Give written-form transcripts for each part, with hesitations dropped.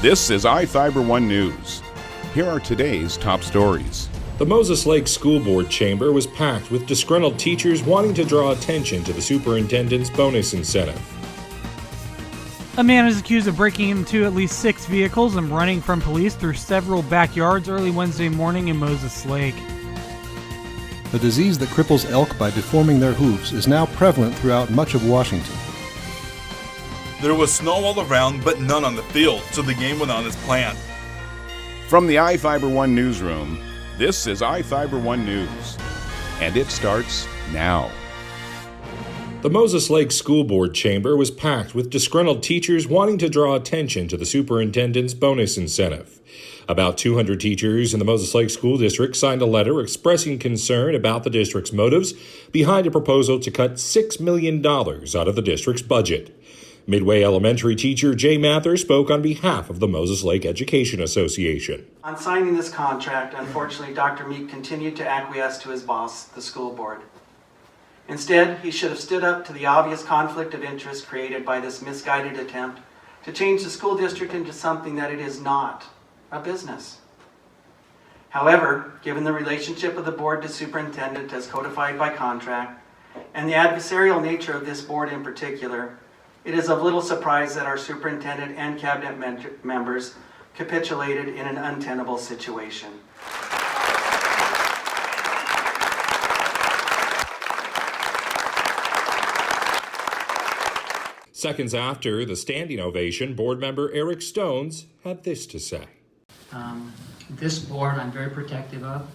This is iFIBER 1 News. Here are today's top stories. The Moses Lake School Board chamber was packed with disgruntled teachers wanting to draw attention to the superintendent's bonus incentive. A man is accused of breaking into at least 6 vehicles and running from police through several backyards early Wednesday morning in Moses Lake. A disease that cripples elk by deforming their hooves is now prevalent throughout much of Washington. There was snow all around, but none on the field, so the game went on as planned. From the iFIBER 1 newsroom, this is iFIBER 1 News, and it starts now. The Moses Lake School Board chamber was packed with disgruntled teachers wanting to draw attention to the superintendent's bonus incentive. About 200 teachers in the Moses Lake School District signed a letter expressing concern about the district's motives behind a proposal to cut $6 million out of the district's budget. Midway Elementary teacher Jay Mather spoke on behalf of the Moses Lake Education Association. On signing this contract, unfortunately, Dr. Meek continued to acquiesce to his boss, the school board. Instead, he should have stood up to the obvious conflict of interest created by this misguided attempt to change the school district into something that it is not, a business. However, given the relationship of the board to superintendent as codified by contract, and the adversarial nature of this board in particular, it is of little surprise that our superintendent and cabinet members capitulated in an untenable situation. Seconds after the standing ovation, board member Eric Stones had this to say. This board I'm very protective of.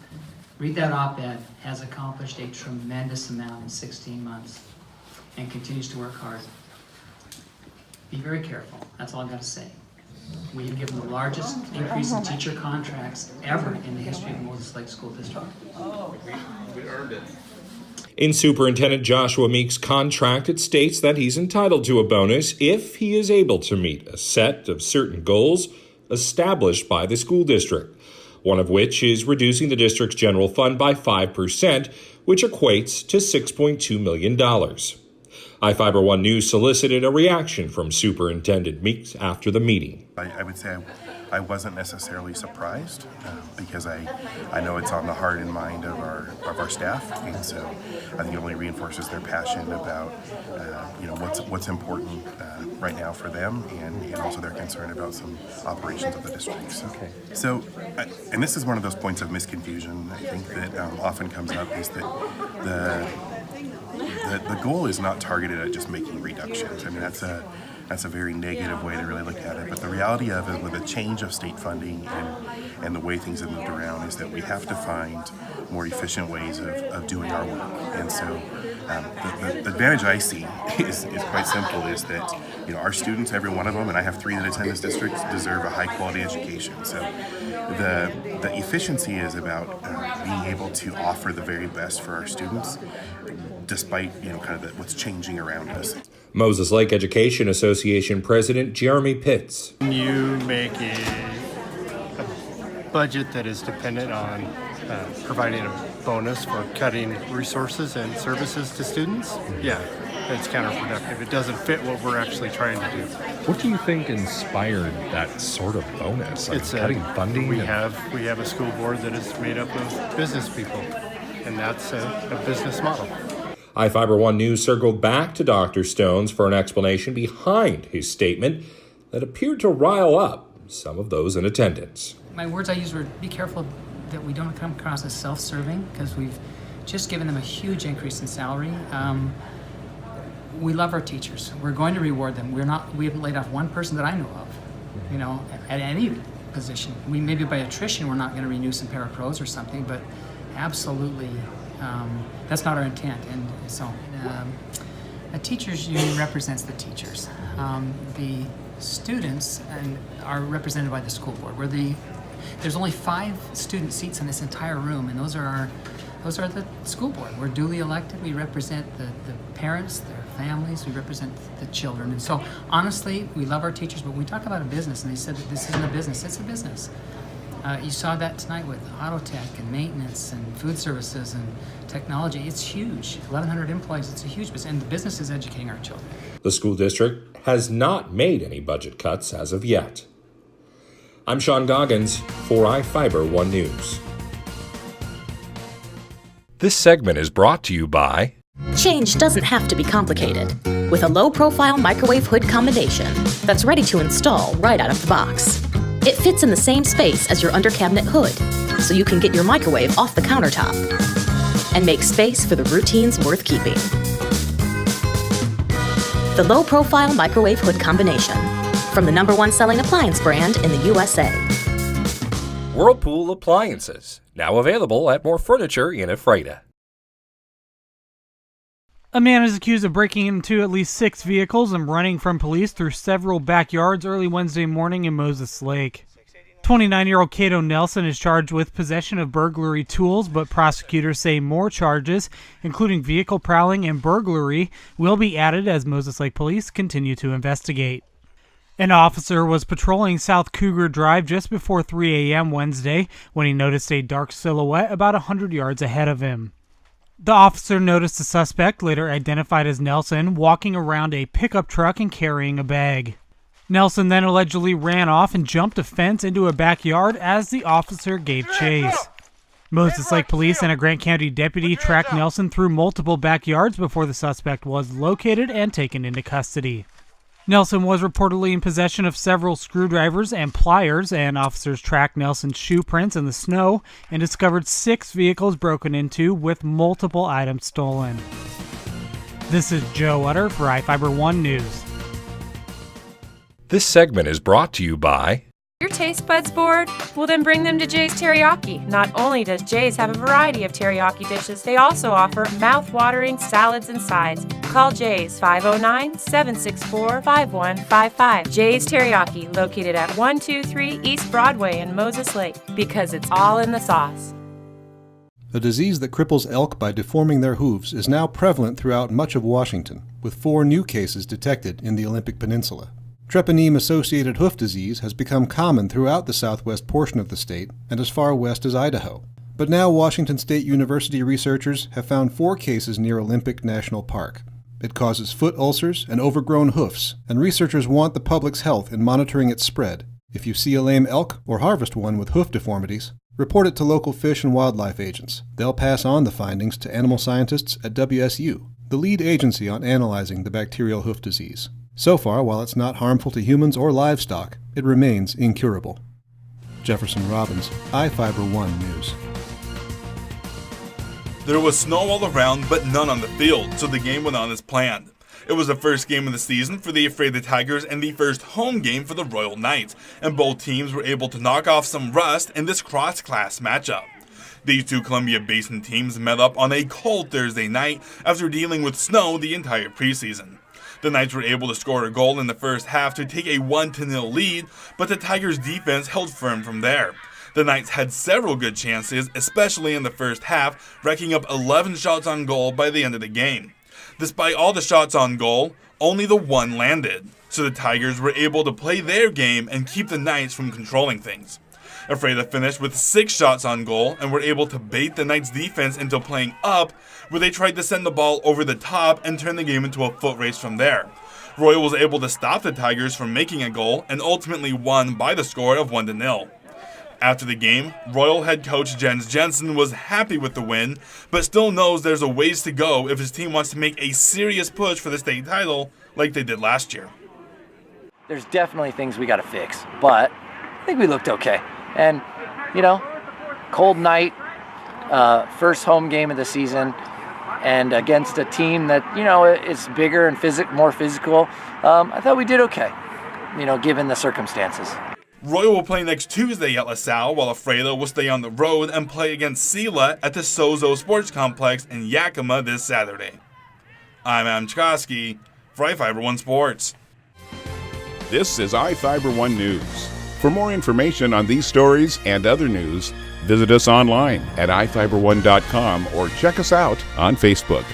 Read that op-ed, has accomplished a tremendous amount in 16 months and continues to work hard. Be very careful. That's all I've got to say. We have given the largest increase in teacher contracts ever in the history of the Moses Lake School District. We earned it. In Superintendent Joshua Meek's contract, it states that he's entitled to a bonus if he is able to meet a set of certain goals established by the school district, one of which is reducing the district's general fund by 5%, which equates to $6.2 million. iFIBER 1 News solicited a reaction from Superintendent Meeks after the meeting. I would say I wasn't necessarily surprised because I know it's on the heart and mind of our staff, and so I think it only reinforces their passion about what's important right now for them, and also their concern about some operations of the district. So and this is one of those points of misconfusion I think that often comes up, is that the goal is not targeted at just making reductions. I mean, that's a very negative way to really look at it. But the reality of it, with a change of state funding and the way things have moved around, is that we have to find more efficient ways of doing our work. And so the advantage I see is quite simple, is that our students, every one of them, and I have 3 that attend this district, deserve a high quality education. So the efficiency is about being able to offer the very best for our students, despite what's changing around us. Moses Lake Education Association President Jeremy Pitts. When you make a budget that is dependent on providing a bonus for cutting resources and services to students, yeah, it's counterproductive. It doesn't fit what we're actually trying to do. What do you think inspired that sort of bonus? Like cutting funding? We have a school board that is made up of business people, and that's a business model. iFIBER 1 News circled back to Dr. Stones for an explanation behind his statement that appeared to rile up some of those in attendance. My words I used were, be careful that we don't come across as self-serving, because we've just given them a huge increase in salary. We love our teachers. We're going to reward them. We haven't laid off one person that I know of, at any position. We maybe by attrition we're not going to renew some parapros or something, but absolutely that's not our intent. And so a teachers union represents the teachers. The students are represented by the school board. There's only 5 student seats in this entire room, and those are the school board. We're duly elected. We represent the parents, their families. We represent the children. And so honestly, we love our teachers, but when we talk about a business, and they said that this isn't a business, it's a business. You saw that tonight with auto tech and maintenance and food services and technology. It's huge. 1,100 employees, it's a huge business, and the business is educating our children. The school district has not made any budget cuts as of yet. I'm Sean Goggins for iFIBER 1 News. This segment is brought to you by... Change doesn't have to be complicated. With a low-profile microwave hood combination that's ready to install right out of the box. It fits in the same space as your under-cabinet hood, so you can get your microwave off the countertop and make space for the routines worth keeping. The low-profile microwave hood combination, from the #1 selling appliance brand in the USA. Whirlpool Appliances, now available at more furniture in Ephrata. A man is accused of breaking into at least 6 vehicles and running from police through several backyards early Wednesday morning in Moses Lake. 29-year-old Cato Nelson is charged with possession of burglary tools, but prosecutors say more charges, including vehicle prowling and burglary, will be added as Moses Lake police continue to investigate. An officer was patrolling South Cougar Drive just before 3 a.m. Wednesday when he noticed a dark silhouette about 100 yards ahead of him. The officer noticed the suspect, later identified as Nelson, walking around a pickup truck and carrying a bag. Nelson then allegedly ran off and jumped a fence into a backyard as the officer gave chase. Moses Lake Police and a Grant County deputy tracked Nelson through multiple backyards before the suspect was located and taken into custody. Nelson was reportedly in possession of several screwdrivers and pliers, and officers tracked Nelson's shoe prints in the snow and discovered 6 vehicles broken into with multiple items stolen. This is Joe Utter for iFIBER 1 News. This segment is brought to you by... Your taste buds bored? Well, then bring them to Jay's Teriyaki. Not only does Jay's have a variety of teriyaki dishes, they also offer mouth-watering salads and sides. Call Jay's 509-764-5155. Jay's Teriyaki, located at 123 East Broadway in Moses Lake, because it's all in the sauce. A disease that cripples elk by deforming their hooves is now prevalent throughout much of Washington, with 4 new cases detected in the Olympic Peninsula. Treponeme-associated hoof disease has become common throughout the southwest portion of the state and as far west as Idaho. But now Washington State University researchers have found 4 cases near Olympic National Park. It causes foot ulcers and overgrown hoofs, and researchers want the public's health in monitoring its spread. If you see a lame elk or harvest one with hoof deformities, report it to local fish and wildlife agents. They'll pass on the findings to animal scientists at WSU, the lead agency on analyzing the bacterial hoof disease. So far, while it's not harmful to humans or livestock, it remains incurable. Jefferson Robbins, iFIBER 1 News. There was snow all around, but none on the field, so the game went on as planned. It was the first game of the season for the Ephrata Tigers and the first home game for the Royal Knights, and both teams were able to knock off some rust in this cross-class matchup. These 2 Columbia Basin teams met up on a cold Thursday night after dealing with snow the entire preseason. The Knights were able to score a goal in the first half to take a 1-0 lead, but the Tigers' defense held firm from there. The Knights had several good chances, especially in the first half, racking up 11 shots on goal by the end of the game. Despite all the shots on goal, only the 1 landed, so the Tigers were able to play their game and keep the Knights from controlling things. Ephrata finished with 6 shots on goal and were able to bait the Knights' defense into playing up, where they tried to send the ball over the top and turn the game into a foot race from there. Royal was able to stop the Tigers from making a goal and ultimately won by the score of 1-0. After the game, Royal head coach Jens Jensen was happy with the win, but still knows there's a ways to go if his team wants to make a serious push for the state title like they did last year. There's definitely things we got to fix, but I think we looked okay. And, cold night, first home game of the season, and against a team that, is bigger and more physical, I thought we did okay, given the circumstances. Royal will play next Tuesday at LaSalle, while Ephrata will stay on the road and play against Sela at the Sozo Sports Complex in Yakima this Saturday. I'm Adam Chikoski for iFIBER 1 Sports. This is iFIBER 1 News. For more information on these stories and other news, visit us online at iFiber1.com or check us out on Facebook.